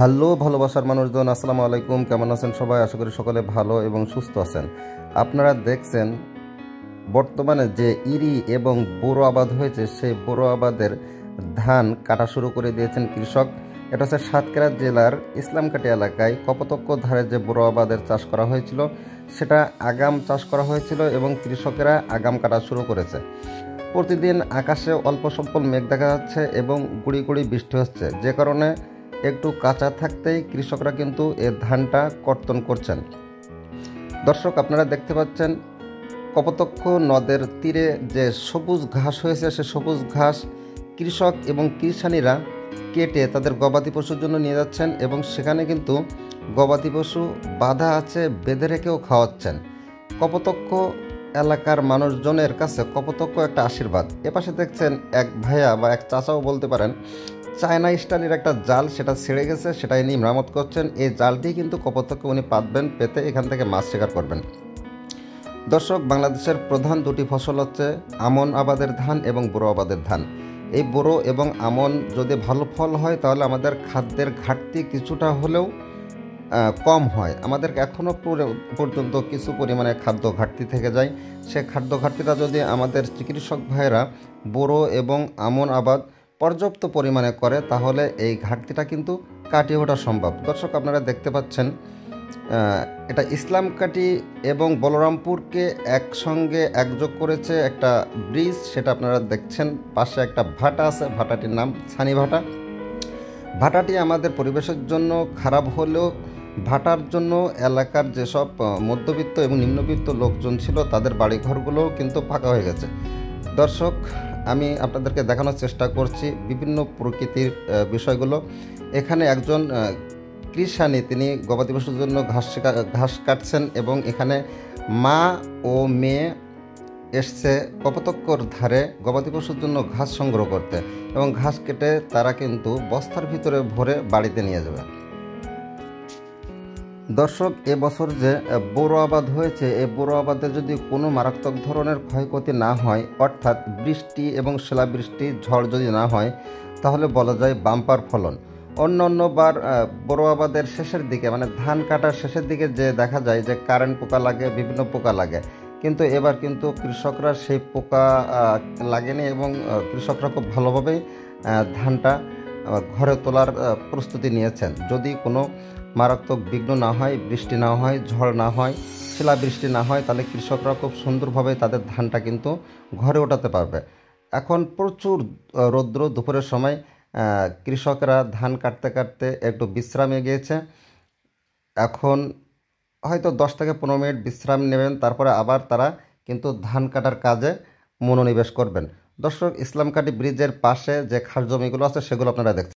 Hello ভালোবাসার মানুষজন, আসসালামু আলাইকুম। কেমন আছেন সবাই? আশা করি সকলে ভালো এবং সুস্থ আছেন। আপনারা দেখছেন বর্তমানে যে ইরি এবং বোরো আবাদ হয়েছে, সেই বোরো আবাদের ধান কাটা শুরু করে দিয়েছেন কৃষক। এটা হচ্ছে সাতক্ষীরা জেলার ইসলামকাটি এলাকায় কপোতক্ষ ধারে যে বোরো আবাদের চাষ করা হয়েছিল, সেটা আগাম চাষ করা হয়েছিল এবং কৃষকেরা আগাম কাটা শুরু করেছে। প্রতিদিন আকাশে অল্প স্বল্প মেঘ দেখা যাচ্ছে এবং গুঁড়ি গুঁড়ি বৃষ্টি হচ্ছে, যে কারণে একটু কাঁচা থাকতেই কৃষকরা কিন্তু এ ধানটা কর্তন করছেন। দর্শক, আপনারা দেখতে পাচ্ছেন কপোতক্ষ নদের তীরে যে সবুজ ঘাস হয়েছে, সে সবুজ ঘাস কৃষক এবং কৃষানীরা কেটে তাদের গবাদি পশুর জন্য নিয়ে যাচ্ছেন এবং সেখানে কিন্তু গবাদি পশু বাঁধা আছে, বেঁধে রেখেও খাওয়াচ্ছেন। কপোতক্ষ এলাকার মানুষজনের কাছে কপোতক্ষ একটা আশীর্বাদ। এপাশে দেখছেন এক ভাইয়া বা এক চাচাও বলতে পারেন, চায়না স্টাইলের একটা জাল, সেটা ছেড়ে গেছে, সেটা ইনি মেরামত করছেন। এই জালটি কিন্তু কপোতক্ষ উনি পাতবেন, পেতে এখান থেকে মাছ শিকার করবেন। দর্শক, বাংলাদেশের প্রধান দুটি ফসল হচ্ছে আমন আবাদের ধান এবং বোরো আবাদের ধান। এই বোরো এবং আমন যদি ভালো ফল হয়, তাহলে আমাদের খাদ্যের ঘাটতি কিছুটা হলেও কম হয়। আমাদের এখনও পর্যন্ত কিছু পরিমাণে খাদ্য ঘাটতি থেকে যায়। সে খাদ্য ঘাটতিটা যদি আমাদের চিকিৎসক ভাইয়েরা বোরো এবং আমন আবাদ পর্যাপ্ত পরিমাণে করে, তাহলে এই ঘাটতিটা কিন্তু কাটিয়ে ওঠা সম্ভব। দর্শক, আপনারা দেখতে পাচ্ছেন এটা ইসলামকাটি এবং বলরামপুরকে একসঙ্গে একযোগ করেছে একটা ব্রিজ, সেটা আপনারা দেখছেন। পাশে একটা ভাটা আছে, ভাটাটির নাম ছানি ভাটা। ভাটাটি আমাদের পরিবেশের জন্য খারাপ হলেও ভাটার জন্য এলাকার যেসব মধ্যবিত্ত এবং নিম্নবিত্ত লোকজন ছিল, তাদের বাড়িঘরগুলোও কিন্তু ফাঁকা হয়ে গেছে। দর্শক, আমি আপনাদেরকে দেখানোর চেষ্টা করছি বিভিন্ন প্রকৃতির বিষয়গুলো। এখানে একজন কৃষানী, তিনি গবাদি পশুর জন্য ঘাস কাটছেন এবং এখানে মা ও মেয়ে এসছে কপোতক্কর ধারে গবাদি পশুর জন্য ঘাস সংগ্রহ করতে, এবং ঘাস কেটে তারা কিন্তু বস্তার ভিতরে ভরে বাড়িতে নিয়ে যাবে। দর্শক, এবছর যে বোরো আবাদ হয়েছে, এই বোরো আবাদে যদি কোনো মারাত্মক ধরনের ক্ষয়ক্ষতি না হয়, অর্থাৎ বৃষ্টি এবং শিলাবৃষ্টি, ঝড় যদি না হয়, তাহলে বলা যায় বাম্পার ফলন। অন্যান্যবার বোরো আবাদের শেষের দিকে, মানে ধান কাটার শেষের দিকে যে দেখা যায় যে কারেন্ট পোকা লাগে, বিভিন্ন পোকা লাগে, কিন্তু এবার কিন্তু কৃষকরা সেই পোকা লাগেনি এবং কৃষকরা খুব ভালোভাবেই ধানটা ঘরে তোলার প্রস্তুতি নিয়েছেন। যদি কোনো মারাত্মক বিঘ্ন না হয়, বৃষ্টি না হয়, ঝড় না হয়, শিলাবৃষ্টি না হয়, তাহলে কৃষকরা খুব সুন্দরভাবে তাদের ধানটা কিন্তু ঘরে ওঠাতে পারবে। এখন প্রচুর রৌদ্র, দুপুরের সময় কৃষকরা ধান কাটতে কাটতে একটু বিশ্রামে গিয়েছে। এখন হয়তো 10 থেকে 15 মিনিট বিশ্রাম নেবেন, তারপরে আবার তারা কিন্তু ধান কাটার কাজে মনোনিবেশ করবেন। দর্শক, ইসলামকাটি ব্রিজের পাশে যে খাস জমিগুলো আছে, সেগুলো আপনারা দেখছেন।